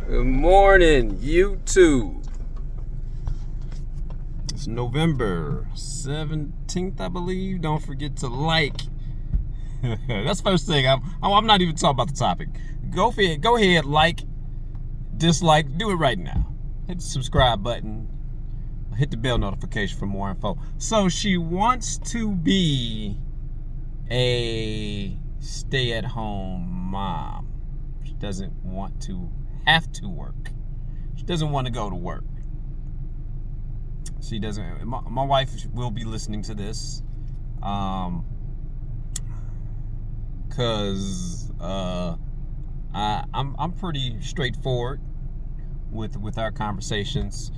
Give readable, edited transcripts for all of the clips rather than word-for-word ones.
Good morning, YouTube. It's November 17th, I believe. Don't forget to like. That's the first thing. I'm not even talking about the topic. Go ahead, like, dislike, do it right now. Hit the subscribe button. Hit the bell notification for more info. So she wants to be a stay-at-home mom. She doesn't want to have to work. She doesn't want to go to work. She doesn't. My wife will be listening to this, cause I'm pretty straightforward with our conversations.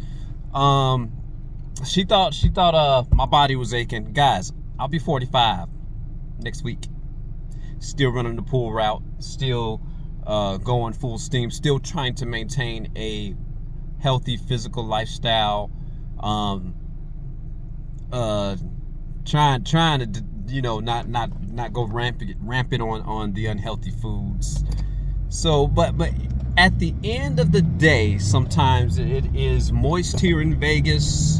She thought my body was aching. Guys, I'll be 45 next week. Still running the pool route. Still going full steam. Still trying to maintain a healthy physical lifestyle. Trying to not go rampant on the unhealthy foods. So, but at the end of the day, sometimes it is moist here in Vegas.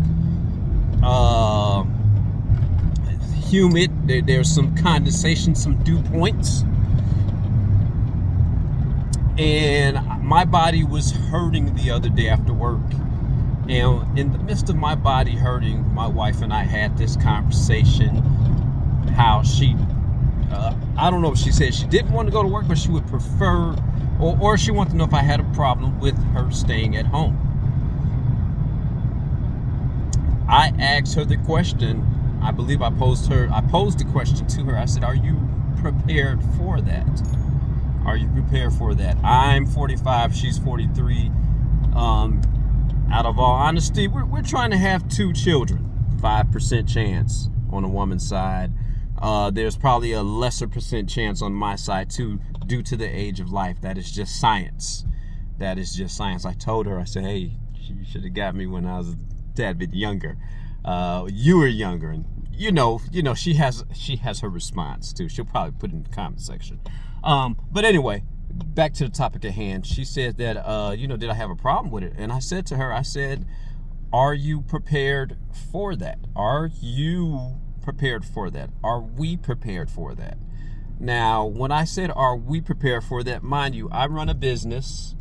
Humid. There's some condensation, some dew points. And my body was hurting the other day after work. And in the midst of my body hurting, my wife and I had this conversation. How she, I don't know if she said she didn't want to go to work, but she would prefer, or she wanted to know if I had a problem with her staying at home. I asked her the question. I believe I posed the question to her. I said, "Are you prepared for that? Are you prepared for that?" I'm 45, she's 43. Out of all honesty, we're trying to have 2 children. 5% chance on a woman's side. There's probably a lesser percent chance on my side too, due to the age of life. That is just science. That is just science. I told her, I said, "Hey, you should have got me when I was a tad bit younger. You were younger." And you know, she has her response too. She'll probably put it in the comment section. But anyway, back to the topic at hand. She said that, did I have a problem with it? And I said to her, I said, "Are you prepared for that? Are you prepared for that? Are we prepared for that?" Now, when I said, "Are we prepared for that?" mind you, I run a business.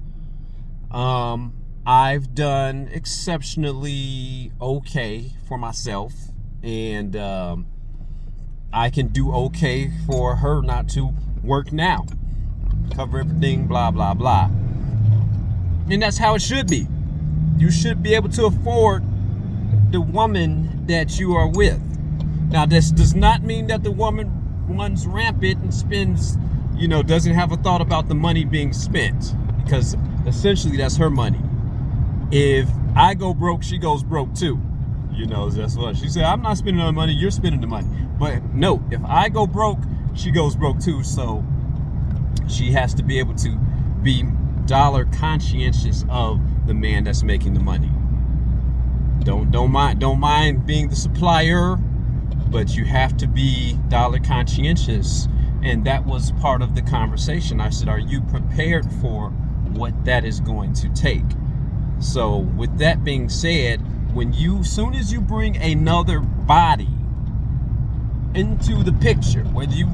I've done exceptionally okay for myself, and I can do okay for her not to work now. Cover everything, blah, blah, blah. And that's how it should be. You should be able to afford the woman that you are with. Now, this does not mean that the woman runs rampant and spends, doesn't have a thought about the money being spent, because essentially that's her money. If I go broke, she goes broke too. That's what she said. "I'm not spending the money, you're spending the money." But no, if I go broke, she goes broke too. So she has to be able to be dollar conscientious of the man that's making the money. Don't mind being the supplier, but you have to be dollar conscientious. And that was part of the conversation. I said, "Are you prepared for what that is going to take?" So with that being said, soon as you bring another body into the picture, whether you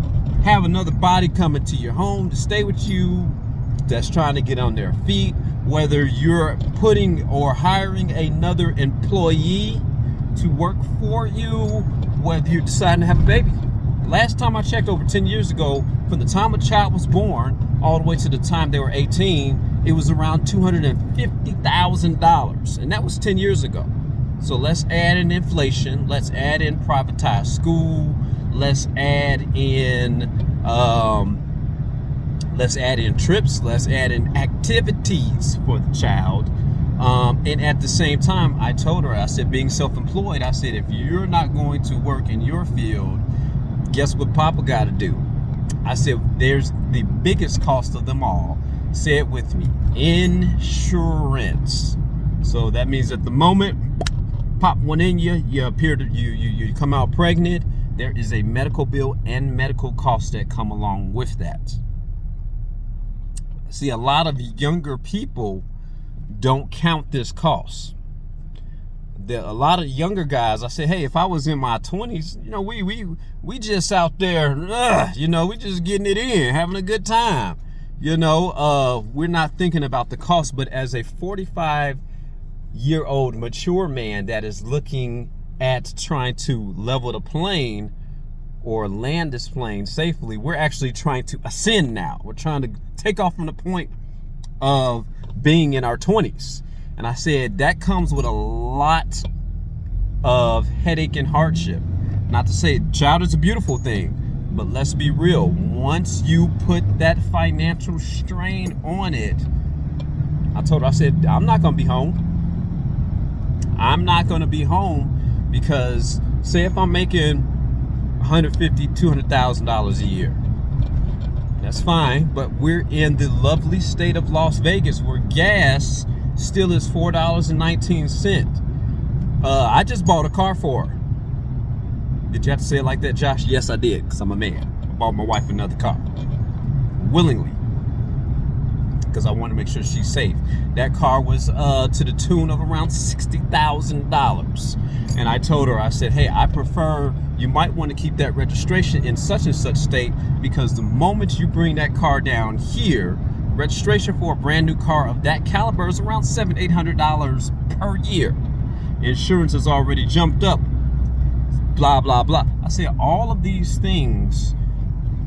have another body coming to your home to stay with you, that's trying to get on their feet, whether you're putting or hiring another employee to work for you, whether you're deciding to have a baby. Last time I checked, over 10 years ago, from the time a child was born all the way to the time they were 18, it was around $250,000. And that was 10 years ago. So let's add in inflation. Let's add in privatized school. Let's add in trips. Let's add in activities for the child. And at the same time, I told her, I said, being self-employed, I said, if you're not going to work in your field, guess what Papa got to do? I said, there's the biggest cost of them all. Say it with me: insurance. So that means at the moment, pop one in you, you come out pregnant, there is a medical bill and medical costs that come along with that. See, a lot of younger people don't count this cost. A lot of younger guys, I say, hey, if I was in my 20s, you know, we just out there, you know, we just getting it in, having a good time. You know, we're not thinking about the cost. But as a 45-year-old mature man that is looking at trying to level the plane or land this plane safely, we're actually trying to ascend now. We're trying to take off from the point of being in our 20s. And I said that comes with a lot of headache and hardship. Not to say child is a beautiful thing, but let's be real. Once you put that financial strain on it, I told her, I said, I'm not going to be home. I'm not going to be home because, say if I'm making $150,000, $200,000 a year, that's fine. But we're in the lovely state of Las Vegas where gas still is $4.19. I just bought a car for her. Did you have to say it like that, Josh? Yes, I did, because I'm a man. I bought my wife another car. Willingly. Because I want to make sure she's safe. That car was to the tune of around $60,000. And I told her, I said, hey, I prefer, you might want to keep that registration in such and such state, because the moment you bring that car down here, registration for a brand new car of that caliber is around $700-800 per year. Insurance has already jumped up. Blah, blah, blah. I say all of these things,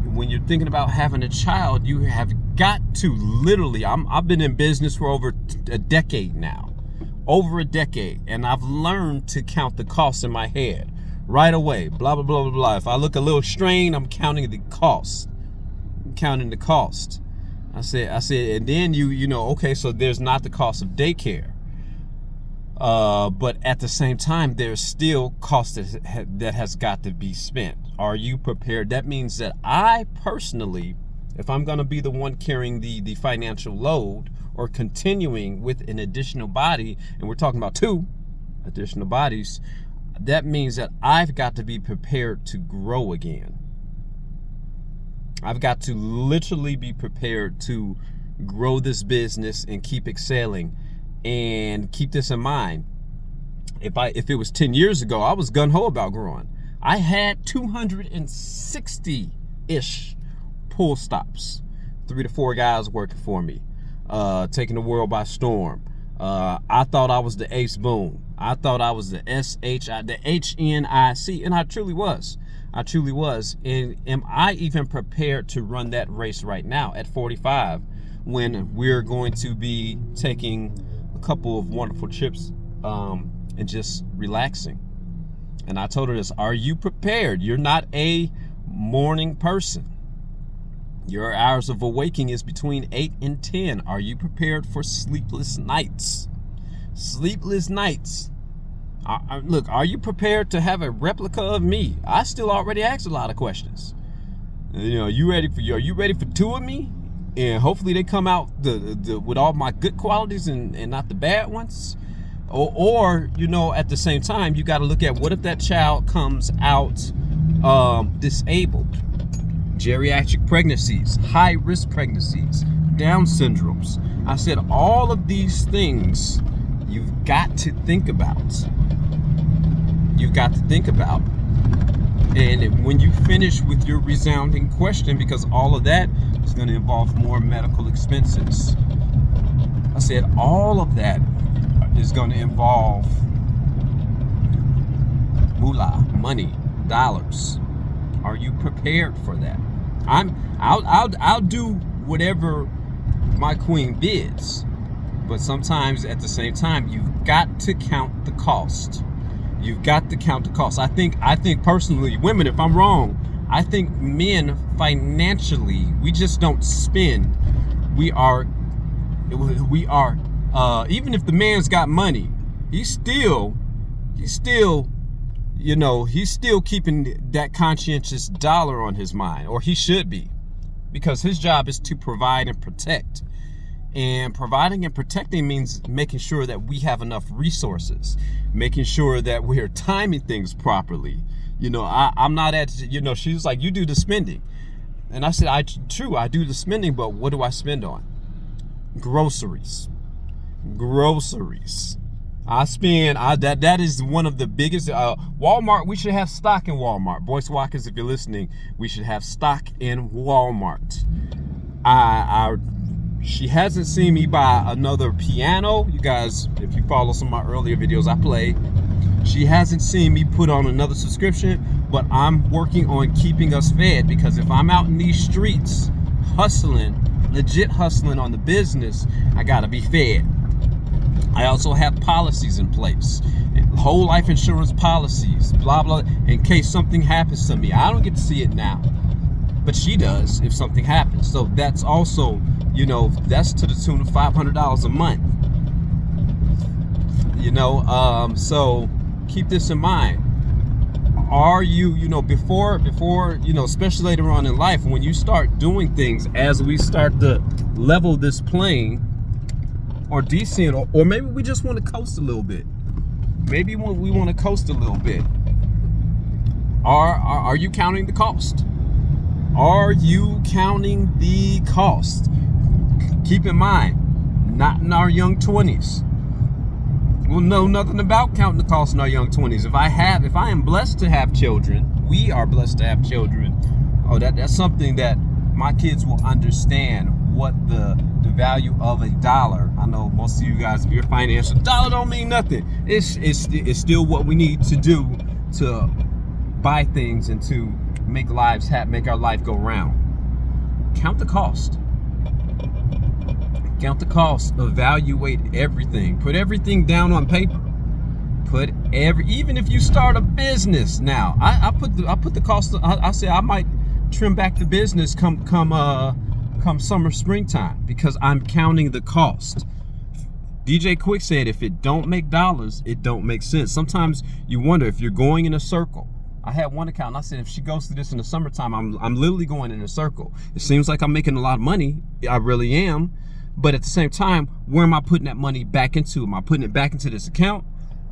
when you're thinking about having a child, you have got to literally, I've been in business for over a decade now. Over a decade. And I've learned to count the costs in my head right away. Blah, blah, blah, blah, blah. If I look a little strained, I'm counting the cost. I'm counting the cost. I said, and then you know, okay, so there's not the cost of daycare. But at the same time, there's still cost that has got to be spent. Are you prepared? That means that I personally, if I'm going to be the one carrying the financial load or continuing with an additional body, and we're talking about 2 additional bodies, that means that I've got to be prepared to grow again. I've got to literally be prepared to grow this business and keep excelling. And keep this in mind. If it was 10 years ago, I was gung-ho about growing. I had 260-ish pull stops. 3 to 4 guys working for me, taking the world by storm. I thought I was the Ace Boone. I thought I was the HNIC, and I truly was. I truly was. And am I even prepared to run that race right now at 45 when we're going to be taking a couple of wonderful trips and just relaxing? And I told her this, are you prepared? You're not a morning person. Your hours of awakening is between 8 and 10. Are you prepared for sleepless nights? Sleepless nights. Look, are you prepared to have a replica of me? I still already ask a lot of questions. You know, are you ready for 2 of me? And hopefully they come out with all my good qualities and not the bad ones. Or, you know, at the same time, you got to look at what if that child comes out disabled. Geriatric pregnancies, high-risk pregnancies, Down syndromes. I said all of these things you've got to think about. You've got to think about. And when you finish with your resounding question, because all of that is going to involve more medical expenses. I said all of that is going to involve moolah, money, dollars. Are you prepared for that? I'll do whatever my queen bids, but sometimes at the same time you've got to count the cost. You've got to count the cost. I think personally, women, if I'm wrong, I think men financially, we just don't spend. We are even if the man's got money, he's still you know, he's still keeping that conscientious dollar on his mind, or he should be, because his job is to provide and protect. And providing and protecting means making sure that we have enough resources, making sure that we're timing things properly. You know, I'm not at, you know, she's like, you do the spending. And I said, true, I do the spending, but what do I spend on? Groceries. groceries. That is one of the biggest. Walmart, we should have stock in Walmart. Boyce Watkins, if you're listening, we should have stock in Walmart. She hasn't seen me buy another piano. You guys, if you follow some of my earlier videos I play, she hasn't seen me put on another subscription, but I'm working on keeping us fed, because if I'm out in these streets hustling, legit hustling on the business, I gotta be fed. I also have policies in place, whole life insurance policies, blah, blah, in case something happens to me. I don't get to see it now, but she does if something happens. So that's also, you know, that's to the tune of $500 a month. You know, so keep this in mind. Are you, you know, before, you know, especially later on in life, when you start doing things, as we start to level this plane, or descend, or maybe we just want to coast a little bit. Maybe we want to coast a little bit. Are you counting the cost? Are you counting the cost? Keep in mind, not in our young 20s. We'll know nothing about counting the cost in our young 20s. If I am blessed to have children, we are blessed to have children. Oh, that's something that my kids will understand, what the value of a dollar. I know most of you guys, if you're financial, dollar don't mean nothing. It's still what we need to do to buy things and to make lives happen, make our life go round. Count the cost. Count the cost. Evaluate everything. Put everything down on paper. Even if you start a business now, I put the cost. I say I might trim back the business come summer, springtime, because I'm counting the cost. DJ Quick said, if it don't make dollars, it don't make sense. Sometimes you wonder if you're going in a circle. I had one account, and I said, if she goes through this in the summertime, I'm literally going in a circle. It seems like I'm making a lot of money. I really am. But at the same time, where am I putting that money back into? Am I putting it back into this account?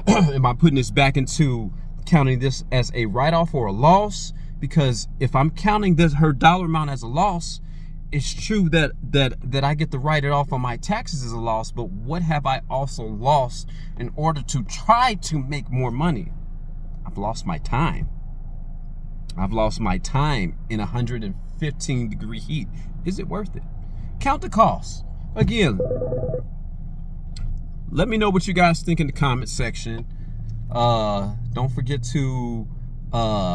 Am I putting this back into counting this as a write-off or a loss? Because if I'm counting her dollar amount as a loss, it's true that I get to write it off on my taxes as a loss, but what have I also lost in order to try to make more money? I've lost my time. I've lost my time in 115-degree heat. Is it worth it? Count the costs. Again, let me know what you guys think in the comment section. Don't forget to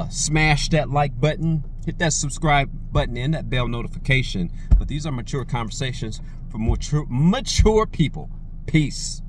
smash that like button, hit that subscribe button and that bell notification. But these are mature conversations for mature people. Peace.